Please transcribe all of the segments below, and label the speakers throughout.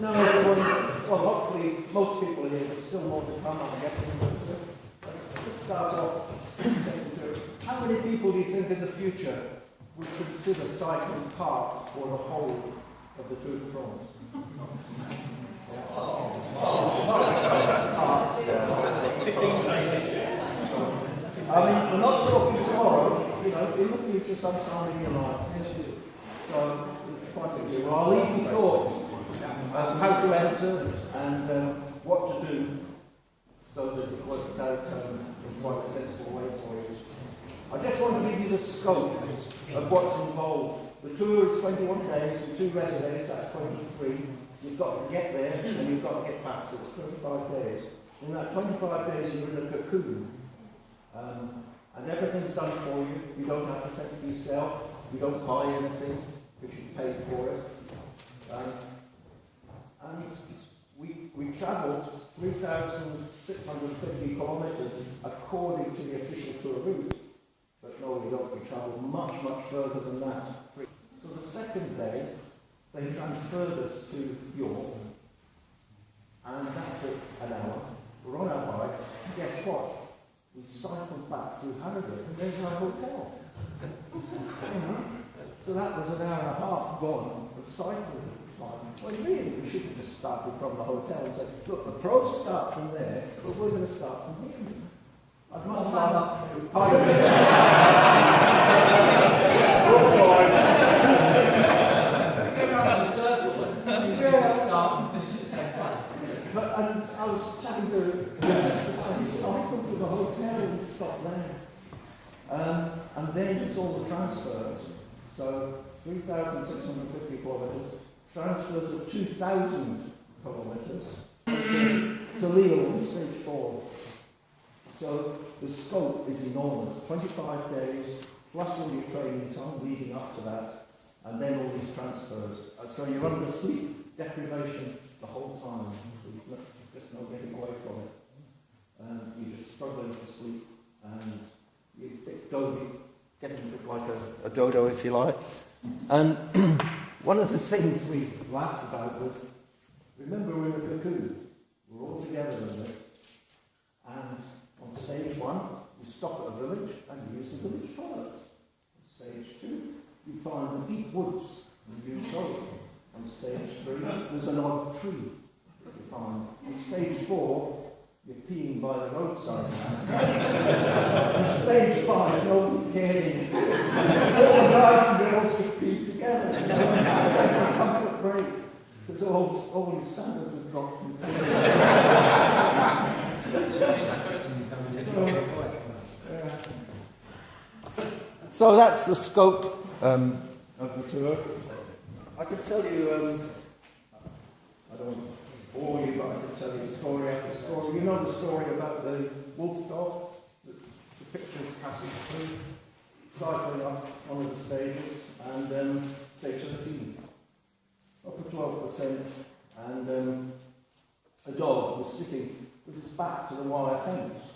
Speaker 1: no, well, hopefully most people here, there's still more to come, I'm guessing. Let's start off. How many people do you think in the future would consider cycling part or the whole of the Tour de France? I mean, we're not talking tomorrow, you know, in the future, sometime in your life. So it's quite a good. Well, I'll leave you thoughts of how to enter and what to do so that it works out in quite a sensible way for you. I just want to give you the scope of what's involved. The tour is 21 days, and 2 rest days, that's 23. You've got to get there and you've got to get back, so it's 25 days. In that 25 days, you're in a cocoon. And everything's done for you. You don't have to fend for yourself. You don't buy anything because you paid for it. And we travelled 3,650 kilometres according to the official tour route. But no, we don't. We travelled much, much further than that. So the second day, they transferred us to York. And that took an hour. We're on our bike. And guess what? We cycled back through Harrogate, and there's our hotel. So that was an hour and a half gone of cycling. Well, really, we should have just started from the hotel and said, look, the pros start from there, but we're going to start from here. I'd much rather... Rule 5.
Speaker 2: Go around in a circle, and you just start and finish at the same place.
Speaker 1: But I was chatting to cycle to the hotel and stop there. And then it's all the transfers. So 3,650 kilometres, transfers of 2,000 kilometres to Lille in stage 4. So the scope is enormous. 25 days, plus all your training time leading up to that, and then all these transfers. So you're under sleep deprivation the whole time. There's just no getting away from it. You're just struggling for sleep, and you're a bit dozy, getting a bit like a dodo, if you like. And one of the things we laughed about was, remember we're in a cocoon, we're all together in this, and on stage 1, you stop at a village and you use the village toilets. On stage 2, you find the deep woods and you use those. On stage 3, there's an odd tree that you find. On stage 4, you're peeing by the roadside. On stage 5, nobody cares. All the guys and girls just pee together. It's a comfort break. Because all the standards have dropped. So that's the scope of the tour. I could tell you, I don't want to bore you, but I could tell you story after story. You know the story about the wolf dog? The pictures passing through, cycling up one of the stages, and stage 13, up to 12%, and a dog was sitting with his back to the wire fence.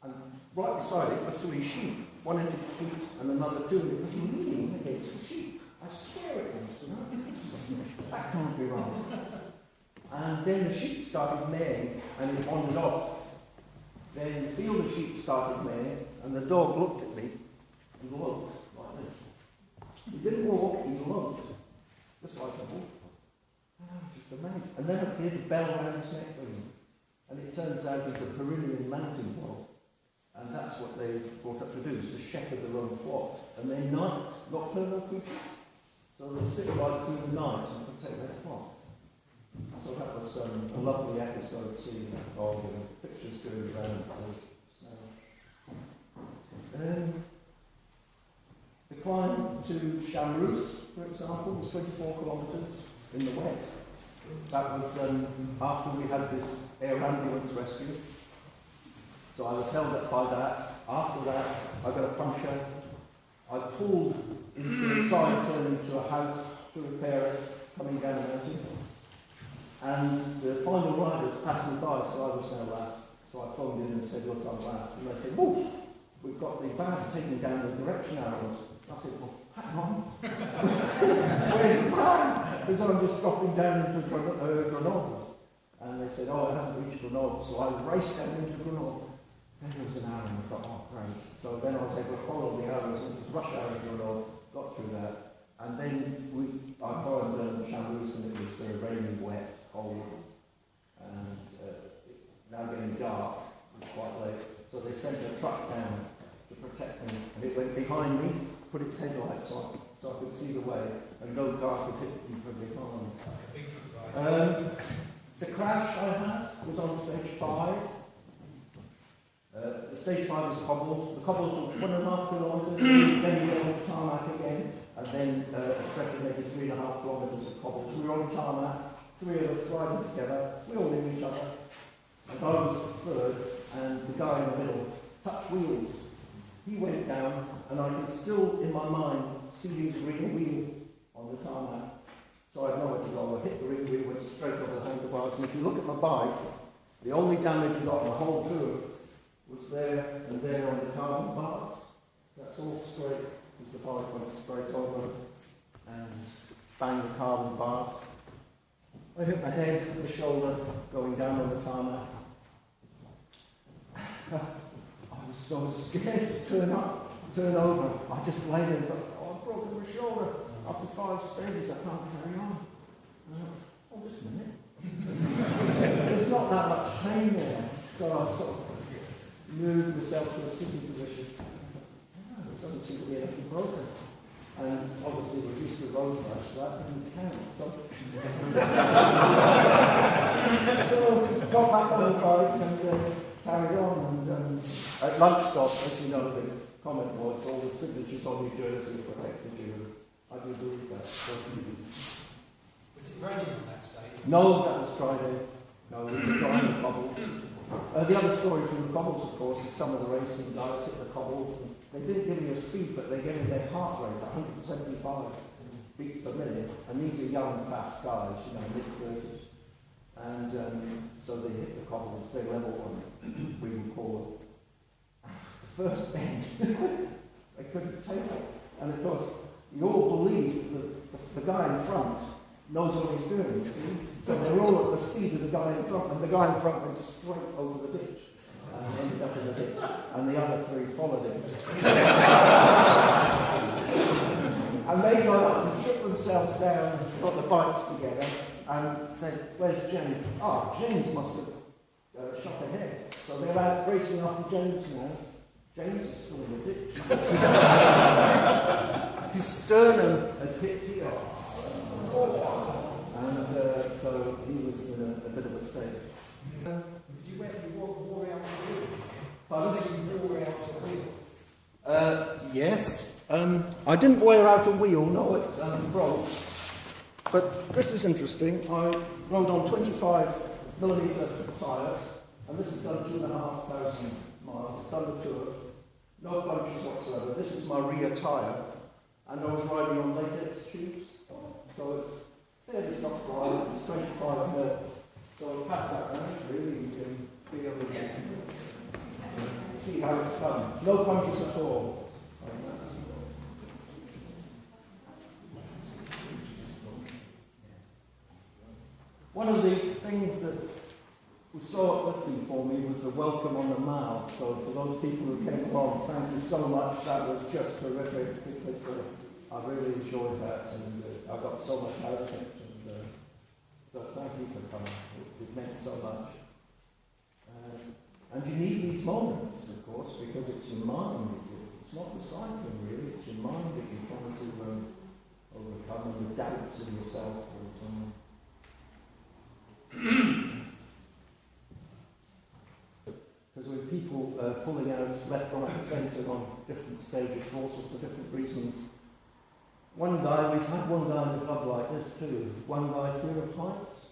Speaker 1: And right beside it were 3 sheep, one in its feet and another 2, and it was leaning against the sheep. I swear it was, you know. That can't be right. And then the sheep started maying, and it wandered off. Then the field of sheep started maying, and the dog looked at me and looked like this. He didn't walk, he looked, just like a wolf. Oh, just amazing. And then appeared a bell around his neck for him. And it turns out he's a Pyrenean mountain dog. And that's what they brought up to do, is to shepherd their own flock. And they're nocturnal creatures. So they sit right through the night and protect their flock. So that was a lovely episode, seeing that dog and pictures going around. The climb to Chamrus, for example, was 24 kilometres in the wet. That was after we had this air ambulance rescue. So I was held up by that. After that, I got a puncture. I pulled into a side turn into a house to repair it, coming down the mountain. And the final riders passed me by, so I was now last. So I phoned in and said, look, I'm last. And they said, whoosh, we've got the van taking down the direction arrows. I said, well, hang on. Where's the van? Because I'm just dropping down into Grenoble. And they said, oh, I haven't reached Grenoble. So I raced down into Grenoble. Then there was an arrow, and I thought, oh, great. So then I was able to follow the arrows into rush hour in Grenoble, got through that. And then I borrowed Chambous, and it was raining, wet, cold, and now getting dark. It was quite late. So they sent a truck down to protect me, and it went behind me, put its headlights on, so I could see the way, and no car could hit me from behind. The crash I had was on stage 5. The stage 5 is cobbles. The cobbles were 1.5 kilometres, then we went on tarmac again, and then a stretch of maybe 3.5 kilometres of cobbles. We were on tarmac, 3 of us riding together, we all knew each other. And I was third, and the guy in the middle touched wheels. He went down, and I can still, in my mind, see his rear wheel on the tarmac. So I had nowhere to go. I hit the rear wheel, went straight over the handlebars, and if you look at my bike, the only damage I got on the whole tour was there and there on the carbon bars. That's all straight, because the bike went straight over and banged the carbon bars. I hit my head, the shoulder, going down on the tarmac. I was so scared to turn over. I just lay there and thought, oh, I've broken my shoulder. After 5 stages, I can't carry on. Oh, just a minute. There's not that much pain there. So I sort of moved myself to a sitting position. There doesn't seem to be anything broken. And obviously reduced the road rash, so that didn't count. So got back on the bike and carried on. And at lunch stop, as you know, the comment was all the signatures on New Jersey protected you. I do believe that.
Speaker 2: Was it raining on that stage?
Speaker 1: No, that was Friday. No, we were trying the cobbles. The other story from the cobbles, of course, is some of the racing guys hit the cobbles. And they didn't give me a speed, but they gave me their heart rate, 175 beats per minute. And these are young, fast guys, mid-30s. And so they hit the cobbles, they level one, we would call it. The first bend, they couldn't take it. And of course, you all believe that the guy in front knows what he's doing, you see? So they were all at the speed of the guy in front, and the guy in front went straight over the ditch and ended up in the ditch, and the other 3 followed him. And they got up and shook themselves down, got the bikes together, and said, where's James? Ah, James must have shot ahead. So they're out racing after James now. James is still in the ditch. His sternum had hit here. And so he was in a bit of a state.
Speaker 2: Did you wore out the wheel?
Speaker 1: Pardon?
Speaker 2: So you wore out a wheel?
Speaker 1: Yes. I didn't wear out a wheel, no, it broke. But this is interesting. I rode on 25mm tyres, and this has done 2,500 miles. It's done the tour. No punctures whatsoever. This is my rear tyre, and I was riding on latex tubes, so it's fairly soft ride. It's 25mm. So I'll pass that around, really, you can feel it. See how it's done. No punctures at all. One of the things that was so uplifting for me was the welcome on the Mall. So for those people who came along, thank you so much. That was just terrific because I really enjoyed that, and I got so much out of it. And, so thank you for coming. It meant so much. And you need these moments, of course, because it's your mind. It's not the cycling, really. It's your mind that you're trying to overcome, and the doubts in yourself all the time. Because with people pulling out left, right, and centre on different stages for all sorts of different reasons. One guy, we've had one guy in the club like this too. One guy fear of heights.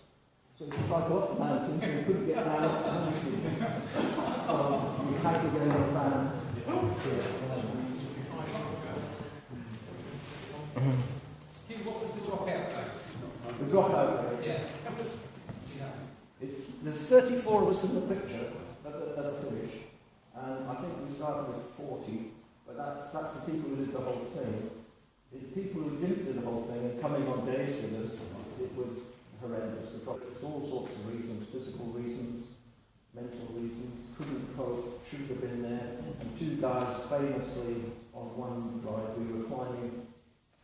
Speaker 1: So he cycled up the mountain and he couldn't get down off the mountain. So he had to get in a van.
Speaker 2: What was the dropout date?
Speaker 1: The dropout rate?
Speaker 2: Yeah.
Speaker 1: There's 34 of us in the picture at the finish, and I think we started with 40, but that's the people who did the whole thing. The people who didn't do the whole thing and coming on days with us, race the truck. There's all sorts of reasons, physical reasons, mental reasons, couldn't cope, should have been there. And two guys famously on one ride, we were climbing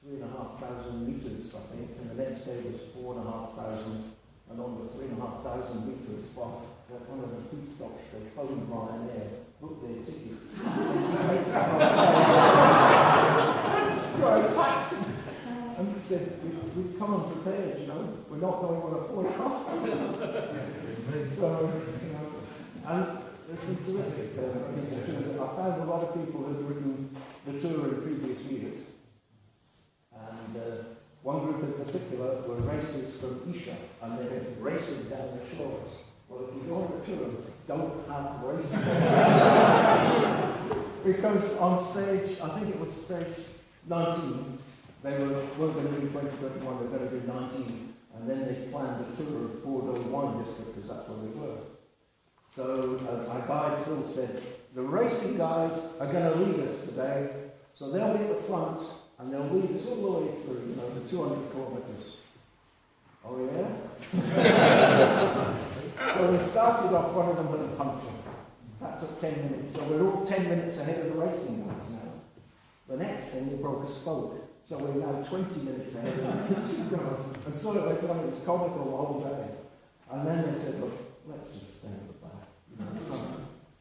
Speaker 1: 3,500 metres, I think, and the next day was 4,500. And on the 3,500 metres spot, at one of the food stops, they phoned Ryanair, booked their tickets, straight to our taxi. And he said, we've come unprepared, you know, we're not going on a full cost. So, you know, and there's some terrific things. I found a lot of people who had ridden the tour in previous years. And one group in particular were racers from Isha, and they were racing down the shores. Well, if you go on the tour, don't have racing. Because on stage, I think it was stage 19, they weren't going to do 2021, they were going to do 19, and then they planned a tour of Bordeaux wine district, because that's where they were. So our guide Phil said, the racing guys are going to lead us today, so they'll be at the front, and they'll lead us all the way through, you know, the 200 kilometres. Oh yeah? So we started off, one of them with a puncture. That took 10 minutes, so we're all 10 minutes ahead of the racing guys now. The next thing, they broke a spoke. So we're now 20 minutes ahead of the racing guys. And so it went on, it was comical the whole day. And then they said, look, let's just stay at the back. You know,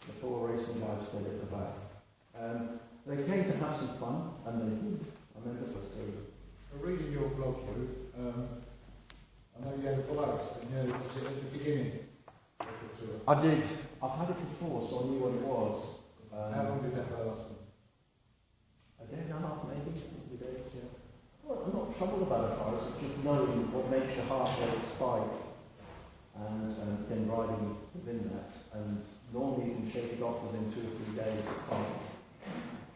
Speaker 1: the four racing guys stayed at the back. They came to have some fun, and they did. I remember so
Speaker 3: reading your blog, Hugh, I know you had a blouse, and you had it at the beginning of the tour.
Speaker 1: I did. I've had it before, so I knew what it was.
Speaker 3: How long did that last?
Speaker 1: A day and a half, maybe. Yeah. Well, I'm not troubled about it, Boris. It's just knowing what makes your heart rate spike, and then riding within that. And normally you can shake it off within 2 or 3 days.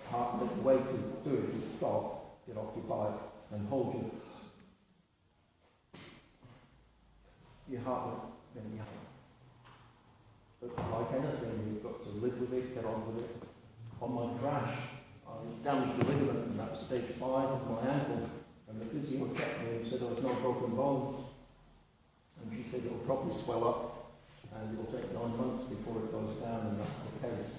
Speaker 1: The way to do it is stop, get occupied, and hold your heart rate. But like anything, you've got to live with it, get on with it. On my crash, I damaged the ligament, and that was stage 5 of my ankle. And the physio checked me and said there was no broken bones. And she said it'll probably swell up, and it'll take 9 months before it goes down, and that's the case.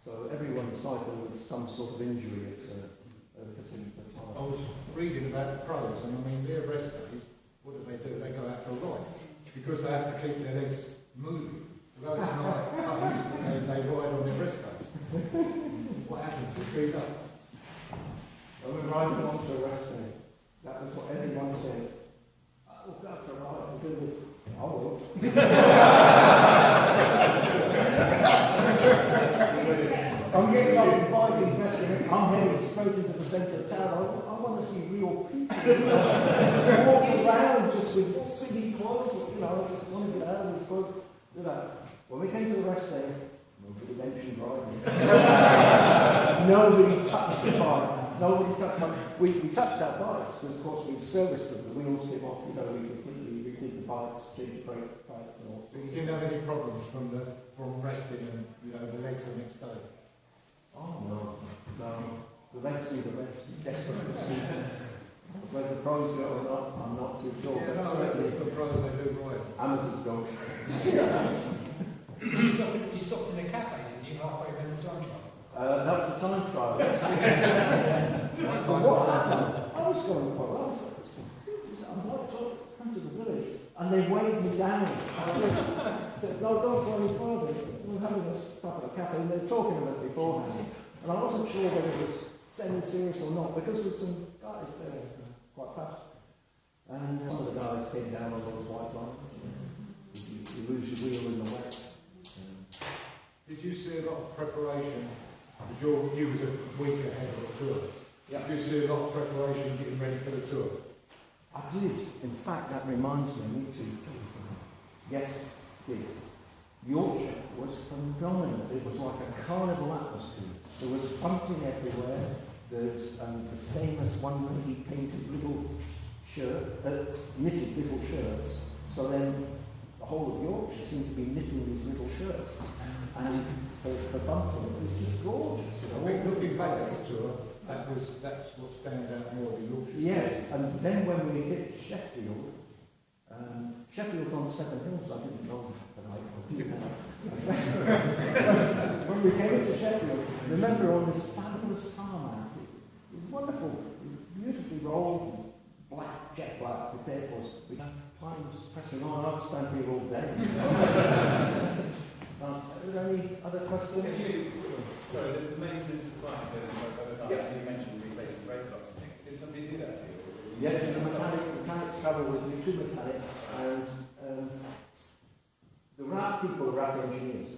Speaker 1: So everyone cycles with some sort of injury at a particular time.
Speaker 3: I was reading about the pros, and I mean, their rest days, what do? They go out for a ride. Because they have to keep their legs moving. Although it's not tough, they ride on their rest days. What happens? You see that?
Speaker 1: When we were riding on to a rest day, that was what everyone said. We'll go for a ride, we'll do this. I will. I'm getting off the bike in Western, I'm heading straight into the centre of town. I want to see real people. Walking around just with silly clothes, you know, I just want to get out of this clothes. Do that. When we came to the rest day, nobody mentioned riding. Nobody touched the bike. Nobody touched them. We touched our bikes, because of course we've serviced them, the wheels came off, you know, we completely redid the bikes, changed brake pads and all.
Speaker 3: But you didn't have any problems from resting and, you know, the legs the next day?
Speaker 1: Oh no. The legs need the rest. Desperate to see. Whether the pros go or not, I'm not too sure.
Speaker 3: Yeah,
Speaker 1: but
Speaker 3: no,
Speaker 1: certainly
Speaker 3: the pros, they do right.
Speaker 1: amateurs go.
Speaker 2: You stopped in a cafe, didn't you, halfway around the time trial?
Speaker 1: That was the time trial. But what happened? I was going quite well first. I'm like, come to the village. And they waved me down. I said, no, don't go any further. We're having a stop at a cafe, and they were talking about it beforehand. And I wasn't sure whether it was semi-serious or not, because with some guys there quite fast. And some of the guys came down on those white lines. You lose your wheel in the wet.
Speaker 3: Did you see a lot of preparation? Because you was a week ahead of the tour.
Speaker 1: Yeah.
Speaker 3: Did you see a lot of preparation getting ready for the tour?
Speaker 1: I did. In fact, that reminds me to. Yes, did. Yorkshire was phenomenal. It was like a carnival atmosphere. There was pumping everywhere. There's the famous one lady painted little knitted little shirts. So then the whole of Yorkshire seemed to be knitting these little shirts. And for bumping, it was just gorgeous. You know,
Speaker 3: I think looking back at the tour, that's what stands out more than Yorkshire.
Speaker 1: Yes, and then when we hit Sheffield, Sheffield's on Seven Hills, I didn't know that, but I do now. When we came into Sheffield, remember on this fabulous tarmac, it was wonderful, it was beautifully rolled, black, jet black, the day was, we had times pressing on, I'd stand here all day. Are there any other questions?
Speaker 2: Sorry, the maintenance of the bike, you mentioned replacing brake blocks and things. Did somebody do that for you?
Speaker 1: Yes, the mechanics travel with me, two mechanics, and the RAF people are RAF engineers,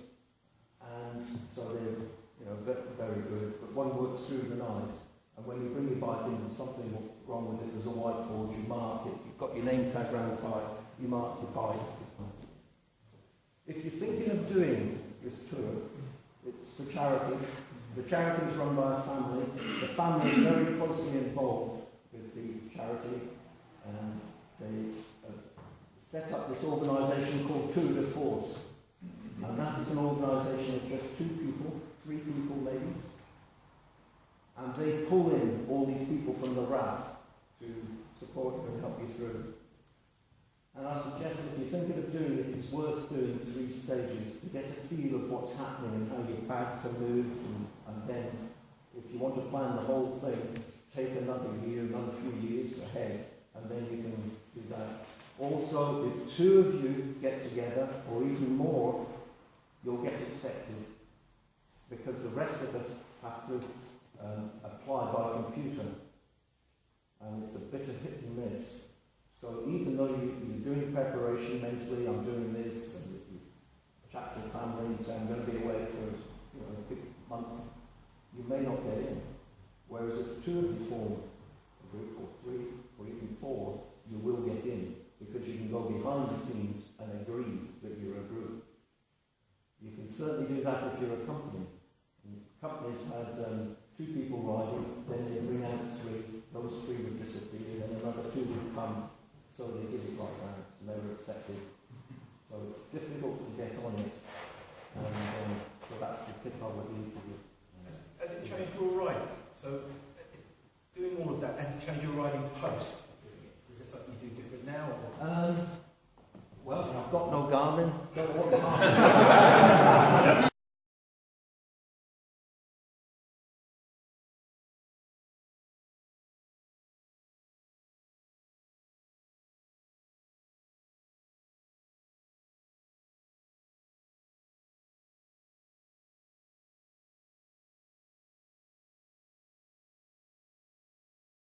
Speaker 1: and so they're very good, but one works through the night, and when you bring your bike in and something wrong with it, there's a whiteboard, you mark it, you've got your name tag around the bike, you mark your bike. If you're thinking of doing this tour, it's for charity. The charity is run by a family. The family is very closely involved with the charity, and they set up this organisation called Tour de Force. And that is an organisation of just 2 people, 3 people maybe. And they pull in all these people from the RAF to support you and help you through. And I suggest if you're thinking of doing it, it's worth doing 3 stages to get a feel of what's happening and how your bags are moved. And then, if you want to plan the whole thing, take another year, another few years ahead, and then you can do that. Also, if 2 of you get together, or even more, you'll get accepted. Because the rest of us have to apply by a computer. And it's a bit of hit and miss. So even though you're doing preparation mentally, I'm doing this, and you chat to family and say I'm going to be away